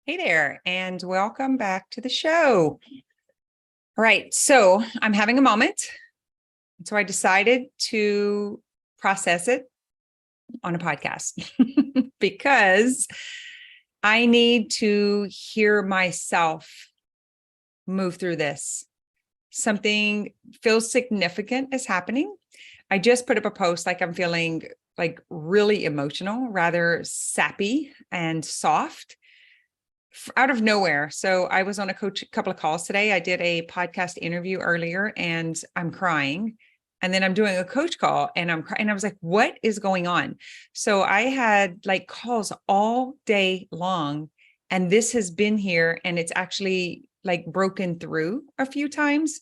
Hey there, and welcome back to the show. All right, so I'm having a moment. So I decided to process it on a podcast because I need to hear myself move through this. Something feels significant is happening. I just put up a post like I'm feeling like really emotional, rather sappy and soft. Out of nowhere. So I was on a couple of calls today. I did a podcast interview earlier and I'm crying. And then I'm doing a coach call and I'm crying. And I was like, what is going on? So I had like calls all day long. And this has been here and it's actually like broken through a few times.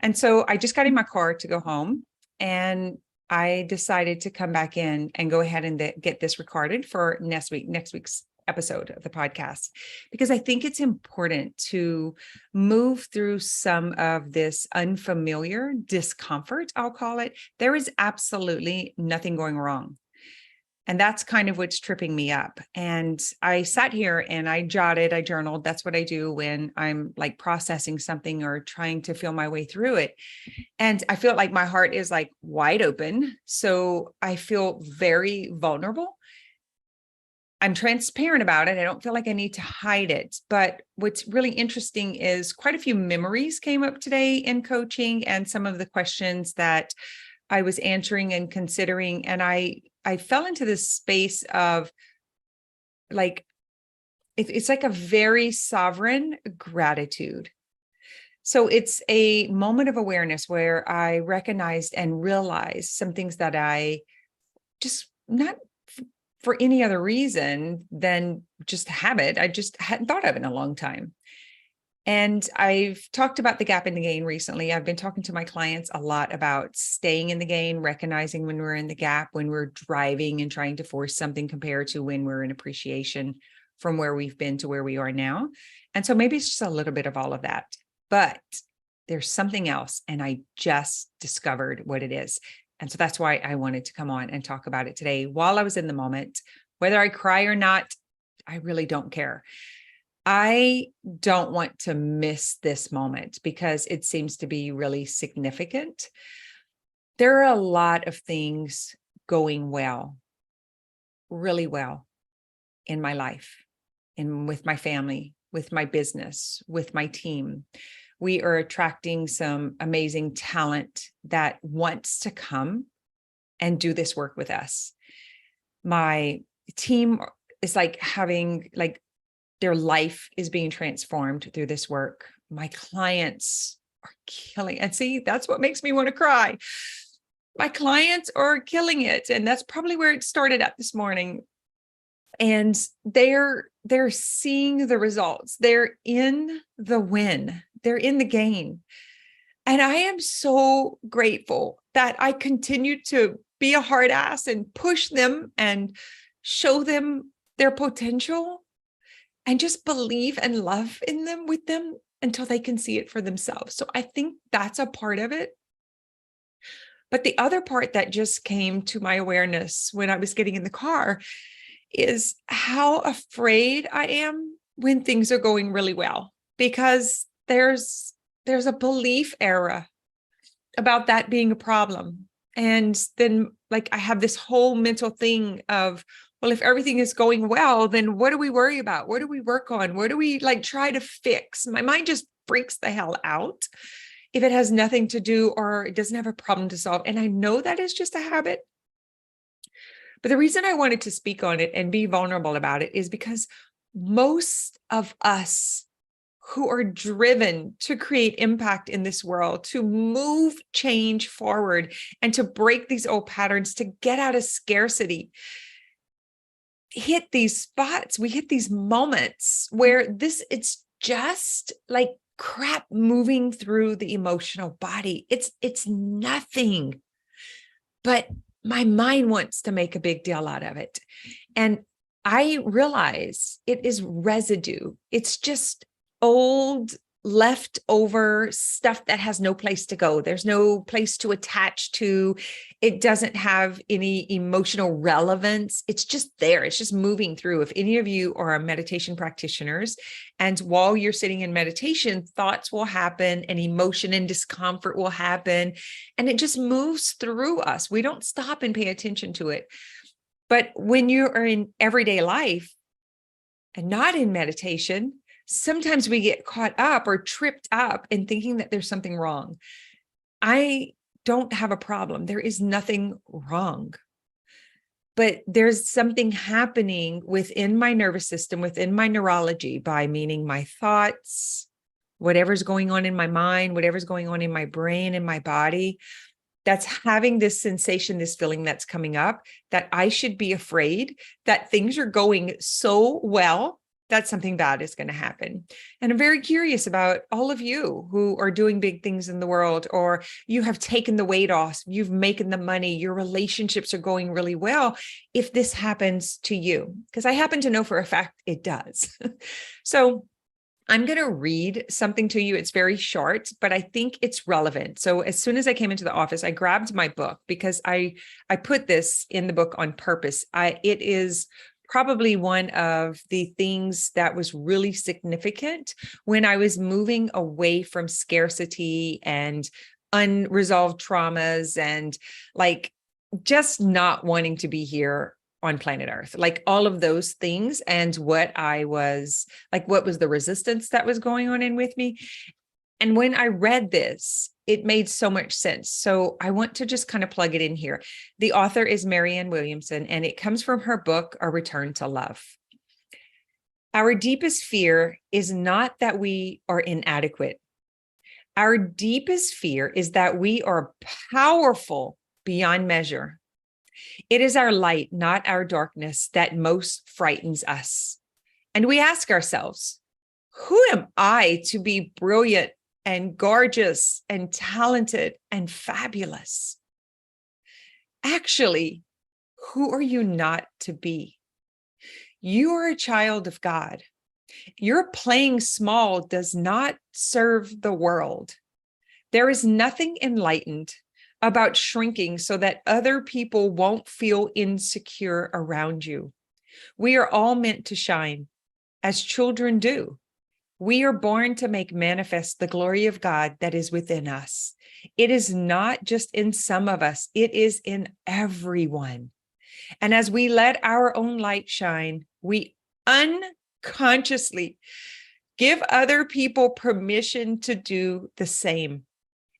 And so I just got in my car to go home and I decided to come back in and go ahead and get this recorded for next week's episode of the podcast, because I think it's important to move through some of this unfamiliar discomfort, I'll call it. There is absolutely nothing going wrong. And that's kind of what's tripping me up. And I sat here and I journaled. That's what I do when I'm like processing something or trying to feel my way through it. And I feel like my heart is like wide open. So I feel very vulnerable. I'm transparent about it. I don't feel like I need to hide it. But what's really interesting is quite a few memories came up today in coaching and some of the questions that I was answering and considering. And I fell into this space of like, it's like a very sovereign gratitude. So it's a moment of awareness where I recognized and realized some things that I just not for any other reason than just habit. I just hadn't thought of it in a long time. And I've talked about the gap in the gain recently. I've been talking to my clients a lot about staying in the gain, recognizing when we're in the gap, when we're driving and trying to force something compared to when we're in appreciation from where we've been to where we are now. And so maybe it's just a little bit of all of that, but there's something else. And I just discovered what it is. And so that's why I wanted to come on and talk about it today while I was in the moment. Whether I cry or not, I really don't care. I don't want to miss this moment because it seems to be really significant. There are a lot of things going well, really well in my life, and with my family, with my business, with my team. We are attracting some amazing talent that wants to come and do this work with us. My team is like having like their life is being transformed through this work. My clients are killing, and see, that's what makes me want to cry. My clients are killing it. And that's probably where it started at this morning. And they're seeing the results. They're in the win. They're in the gain. And I am so grateful that I continue to be a hard ass and push them and show them their potential and just believe and love in them with them until they can see it for themselves. So I think that's a part of it. But the other part that just came to my awareness when I was getting in the car is how afraid I am when things are going really well, because there's a belief error about that being a problem. And then like I have this whole mental thing of, well, if everything is going well, then what do we worry about? What do we work on? What do we like try to fix? My mind just freaks the hell out if it has nothing to do or it doesn't have a problem to solve. And I know that is just a habit. But the reason I wanted to speak on it and be vulnerable about it is because most of us who are driven to create impact in this world, to move change forward and to break these old patterns, to get out of scarcity, hit these spots, we hit these moments where it's just like crap moving through the emotional body. It's nothing, but my mind wants to make a big deal out of it. And I realize it is residue. It's just old leftover stuff that has no place to go. There's no place to attach to. It doesn't have any emotional relevance. It's just there. It's just moving through. If any of you are meditation practitioners, and while you're sitting in meditation, thoughts will happen and emotion and discomfort will happen. And it just moves through us. We don't stop and pay attention to it. But when you are in everyday life and not in meditation, sometimes we get caught up or tripped up in thinking that there's something wrong. I don't have a problem. There is nothing wrong. But there's something happening within my nervous system, within my neurology, by meaning my thoughts, whatever's going on in my mind, whatever's going on in my brain and my body, that's having this sensation, this feeling that's coming up, that I should be afraid that things are going so well that something bad is going to happen. And I'm very curious about all of you who are doing big things in the world, or you have taken the weight off, you've making the money, your relationships are going really well. If this happens to you, because I happen to know for a fact it does. So I'm going to read something to you. It's very short, but I think it's relevant. So as soon as I came into the office, I grabbed my book because I put this in the book on purpose. It is probably one of the things that was really significant when I was moving away from scarcity and unresolved traumas and like just not wanting to be here on planet Earth, like all of those things, and what was the resistance that was going on in with me. And when I read this, it made so much sense. So I want to just kind of plug it in here. The author is Marianne Williamson, and it comes from her book, A Return to Love. Our deepest fear is not that we are inadequate. Our deepest fear is that we are powerful beyond measure. It is our light, not our darkness, that most frightens us. And we ask ourselves, who am I to be brilliant and gorgeous and talented and fabulous? Actually, who are you not to be? You are a child of God. Your playing small does not serve the world. There is nothing enlightened about shrinking so that other people won't feel insecure around you. We are all meant to shine, as children do. We are born to make manifest the glory of God that is within us. It is not just in some of us, it is in everyone. And as we let our own light shine, we unconsciously give other people permission to do the same.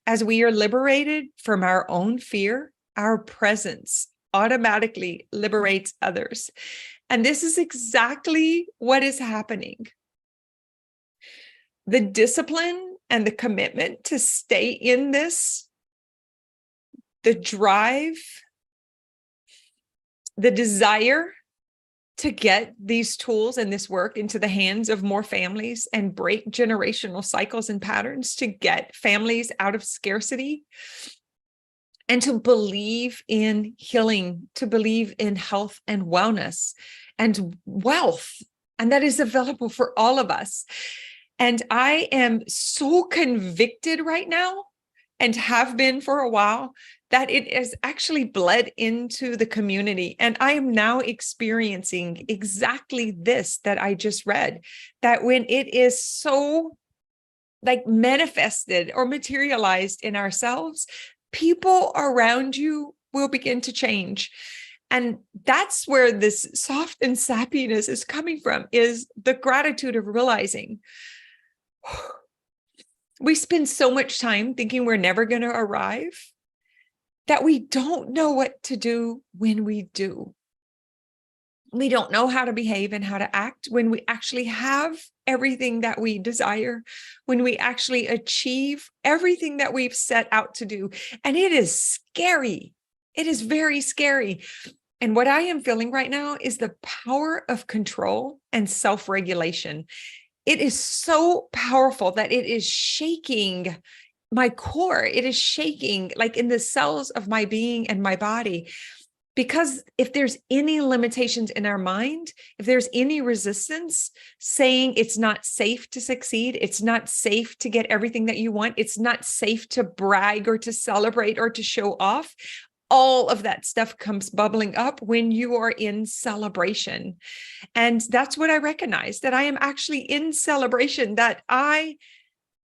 As we are liberated from our own fear, our presence automatically liberates others. And this is exactly what is happening. The discipline and the commitment to stay in this, the drive, the desire to get these tools and this work into the hands of more families and break generational cycles and patterns to get families out of scarcity and to believe in healing, to believe in health and wellness and wealth. And that is available for all of us. And I am so convicted right now, and have been for a while, that it has actually bled into the community. And I am now experiencing exactly this that I just read, that when it is so like manifested or materialized in ourselves, people around you will begin to change. And that's where this soft and sappiness is coming from, is the gratitude of realizing we spend so much time thinking we're never going to arrive that we don't know what to do when we do. We don't know how to behave and how to act when we actually have everything that we desire, when we actually achieve everything that we've set out to do. And it is scary. It is very scary. And what I am feeling right now is the power of control and self-regulation. It is so powerful that it is shaking my core. It is shaking like in the cells of my being and my body. Because if there's any limitations in our mind, if there's any resistance saying it's not safe to succeed, it's not safe to get everything that you want, it's not safe to brag or to celebrate or to show off, all of that stuff comes bubbling up when you are in celebration. And that's what I recognize, that I am actually in celebration, that I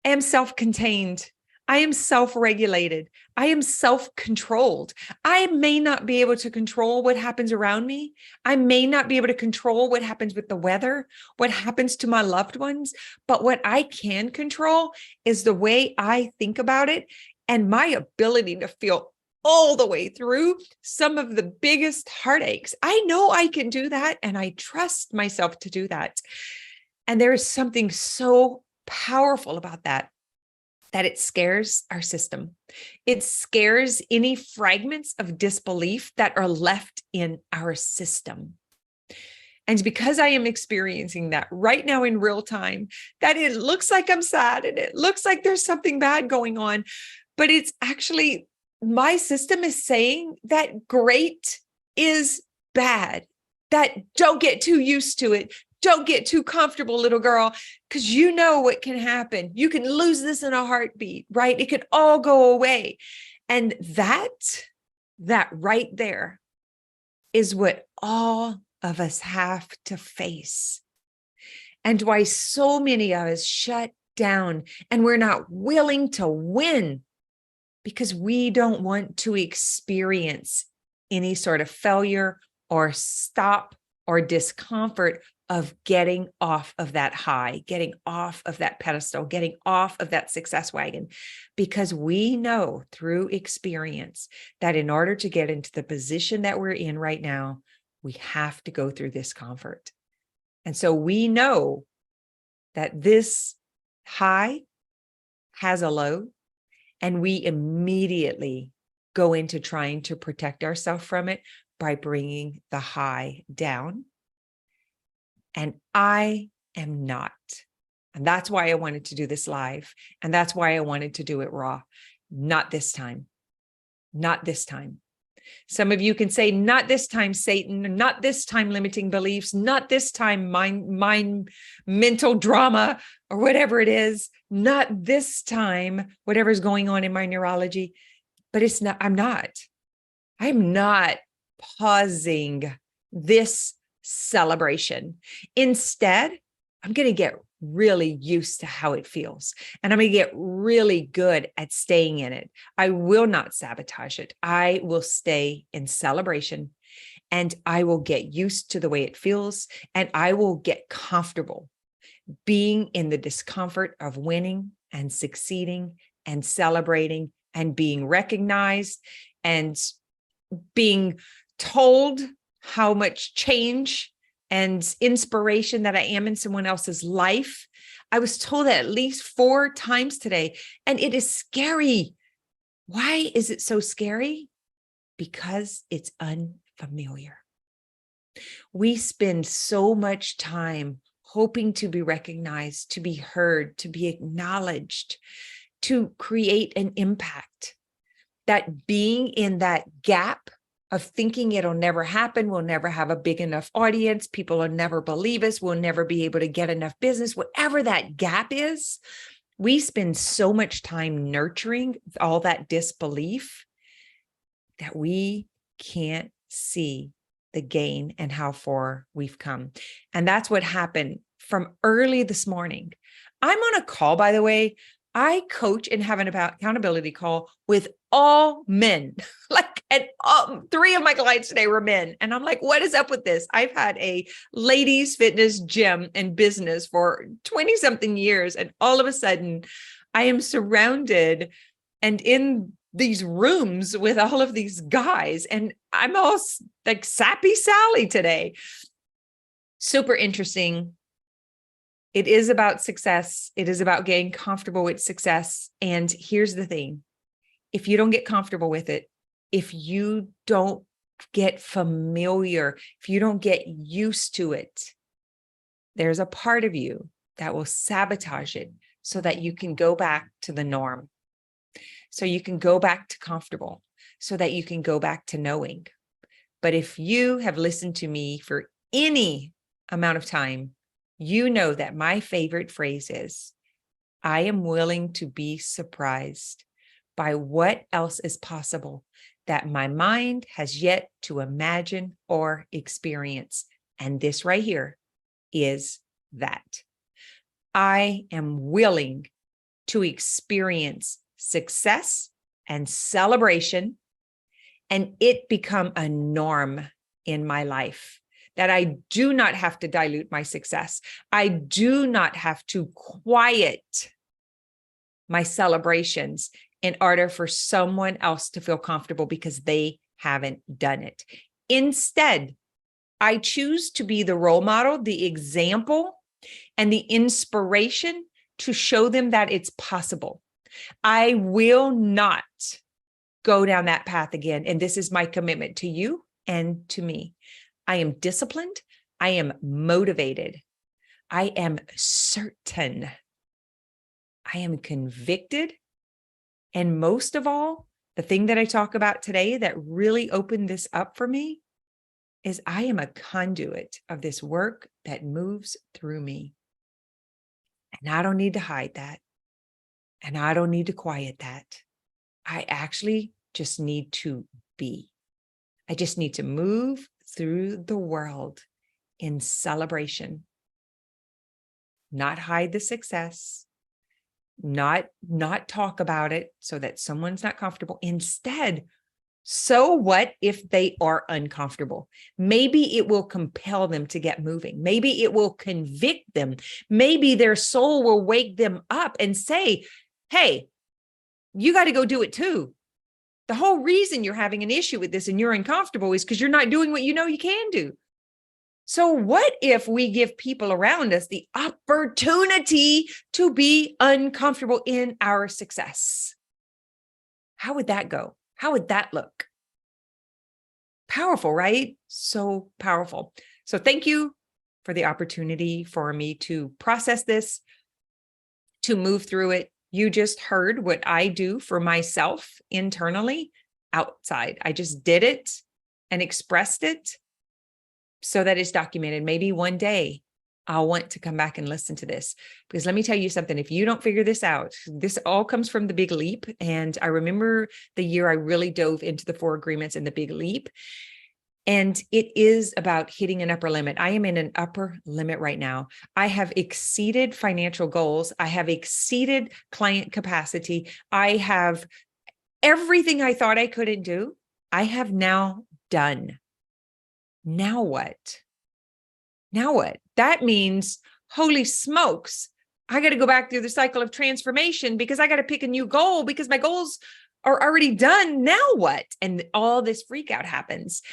am self-contained. I am self-regulated. I am self-controlled. I may not be able to control what happens around me. I may not be able to control what happens with the weather, what happens to my loved ones. But what I can control is the way I think about it and my ability to feel all the way through some of the biggest heartaches. I know I can do that, and I trust myself to do that. And there is something so powerful about that it scares our system. It scares any fragments of disbelief that are left in our system. And because I am experiencing that right now in real time, that it looks like I'm sad and it looks like there's something bad going on, but it's actually my system is saying that great is bad, that don't get too used to it. Don't get too comfortable, little girl, because you know what can happen. You can lose this in a heartbeat, right? It could all go away. And that right there is what all of us have to face. And why so many of us shut down and we're not willing to win, because we don't want to experience any sort of failure or stop or discomfort of getting off of that high, getting off of that pedestal, getting off of that success wagon, because we know through experience that in order to get into the position that we're in right now, we have to go through discomfort. And so we know that this high has a low, and we immediately go into trying to protect ourselves from it by bringing the high down. And I am not. And that's why I wanted to do this live. And that's why I wanted to do it raw. Not this time. Not this time. Some of you can say, not this time, Satan, not this time, limiting beliefs, not this time, mind mental drama, or whatever it is, not this time, whatever's going on in my neurology. But it's not, I'm not pausing this celebration. Instead, I'm going to get really used to how it feels, and I'm going to get really good at staying in it. I will not sabotage it. I will stay in celebration, and I will get used to the way it feels, and I will get comfortable being in the discomfort of winning and succeeding and celebrating and being recognized and being told how much change and inspiration that I am in someone else's life. I was told that at least 4 times today, and it is scary. Why is it so scary? Because it's unfamiliar. We spend so much time hoping to be recognized, to be heard, to be acknowledged, to create an impact, that being in that gap of thinking it'll never happen, we'll never have a big enough audience, people will never believe us, we'll never be able to get enough business, whatever that gap is, we spend so much time nurturing all that disbelief that we can't see the gain and how far we've come. And that's what happened from early this morning. I'm on a call, by the way. I coach and have an accountability call with all men. And 3 of my clients today were men. And I'm like, what is up with this? I've had a ladies fitness gym and business for 20 something years. And all of a sudden I am surrounded and in these rooms with all of these guys. And I'm all like sappy Sally today. Super interesting. It is about success. It is about getting comfortable with success. And here's the thing. If you don't get comfortable with it, if you don't get familiar, if you don't get used to it, there's a part of you that will sabotage it so that you can go back to the norm. So you can go back to comfortable, so that you can go back to knowing. But if you have listened to me for any amount of time, you know that my favorite phrase is, I am willing to be surprised by what else is possible that my mind has yet to imagine or experience. And this right here is that. I am willing to experience success and celebration, and it become a norm in my life, that I do not have to dilute my success. I do not have to quiet my celebrations in order for someone else to feel comfortable because they haven't done it. Instead, I choose to be the role model, the example, and the inspiration to show them that it's possible. I will not go down that path again. And this is my commitment to you and to me. I am disciplined. I am motivated. I am certain. I am convicted. And most of all, the thing that I talk about today that really opened this up for me is I am a conduit of this work that moves through me. And I don't need to hide that. And I don't need to quiet that. I actually just need to be. I just need to move through the world in celebration, not hide the success, not talk about it so that someone's not comfortable. Instead, so what if they are uncomfortable? Maybe it will compel them to get moving. Maybe it will convict them. Maybe their soul will wake them up and say, hey, you got to go do it too. The whole reason you're having an issue with this and you're uncomfortable is because you're not doing what you know you can do. So what if we give people around us the opportunity to be uncomfortable in our success? How would that go? How would that look? Powerful, right? So powerful. So thank you for the opportunity for me to process this, to move through it. You just heard what I do for myself internally, outside. I just did it and expressed it so that it's documented. Maybe one day I'll want to come back and listen to this, because let me tell you something. If you don't figure this out, this all comes from the Big Leap. And I remember the year I really dove into the 4 agreements and the Big Leap. And it is about hitting an upper limit. I am in an upper limit right now. I have exceeded financial goals. I have exceeded client capacity. I have everything I thought I couldn't do. I have now done. Now what? Now what? That means, holy smokes, I got to go back through the cycle of transformation because I got to pick a new goal because my goals are already done. Now what? And all this freak out happens.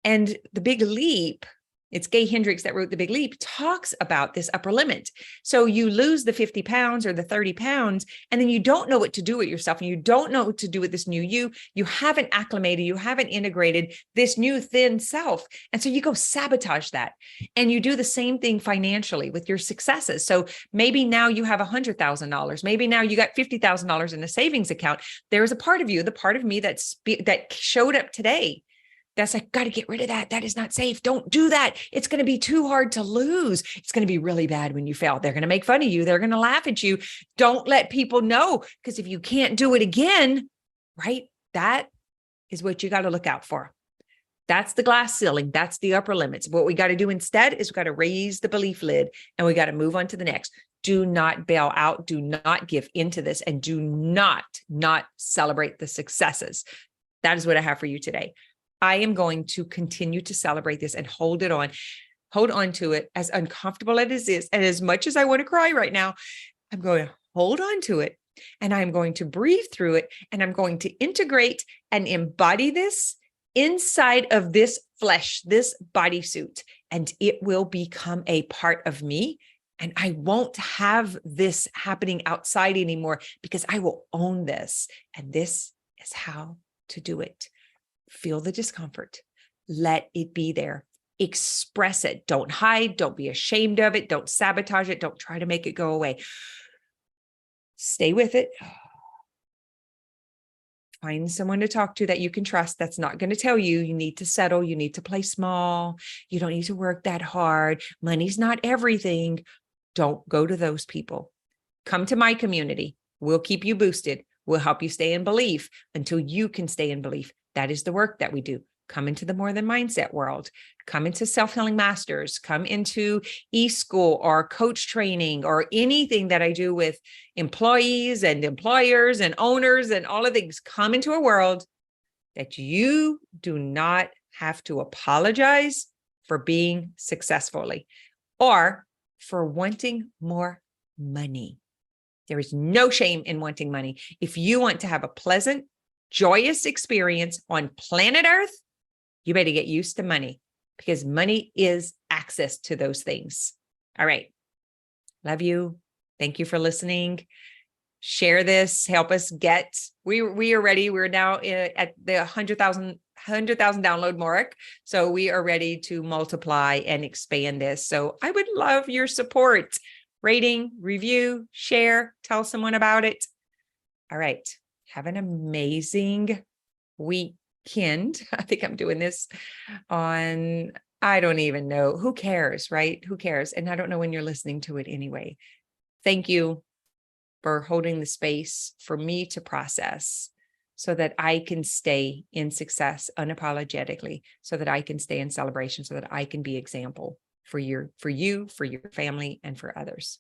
And the Big Leap, it's Gay Hendricks that wrote the Big Leap, talks about this upper limit. So you lose the 50 pounds or the 30 pounds, and then you don't know what to do with yourself, and you don't know what to do with this new you. You haven't acclimated, you haven't integrated this new thin self. And so you go sabotage that. And you do the same thing financially with your successes. So maybe now you have $100,000. Maybe now you got $50,000 in a savings account. There's a part of you, the part of me that showed up today, that's like, got to get rid of that. That is not safe. Don't do that. It's going to be too hard to lose. It's going to be really bad when you fail. They're going to make fun of you. They're going to laugh at you. Don't let people know, because if you can't do it again, right? That is what you got to look out for. That's the glass ceiling. That's the upper limits. What we got to do instead is we got to raise the belief lid and we got to move on to the next. Do not bail out. Do not give into this, and do not celebrate the successes. That is what I have for you today. I am going to continue to celebrate this and hold on to it, as uncomfortable as it is. And as much as I want to cry right now, I'm going to hold on to it, and I'm going to breathe through it, and I'm going to integrate and embody this inside of this flesh, this bodysuit, and it will become a part of me. And I won't have this happening outside anymore, because I will own this. And this is how to do it. Feel the discomfort. Let it be there. Express it. Don't hide. Don't be ashamed of it. Don't sabotage it. Don't try to make it go away. Stay with it. Find someone to talk to that you can trust that's not going to tell you you need to settle, you need to play small, you don't need to work that hard, money's not everything. Don't go to those people. Come to my community. We'll keep you boosted. We'll help you stay in belief until you can stay in belief. That is the work that we do. Come into the More Than Mindset world. Come into Self-Healing Masters. Come into e-school or coach training or anything that I do with employees and employers and owners and all of things. Come into a world that you do not have to apologize for being successfully or for wanting more money. There is no shame in wanting money. If you want to have a pleasant, joyous experience on planet Earth, you better get used to money because money is access to those things. All right. Love you. Thank you for listening. Share this. Help us get, we are ready. We're now at the 100,000 download mark. So we are ready to multiply and expand this. So I would love your support. Rating, review, share, tell someone about it. All right. Have an amazing weekend. I think I'm doing this on, I don't even know. Who cares, right? Who cares? And I don't know when you're listening to it anyway. Thank you for holding the space for me to process so that I can stay in success unapologetically, so that I can stay in celebration, so that I can be example for you, for your family, and for others.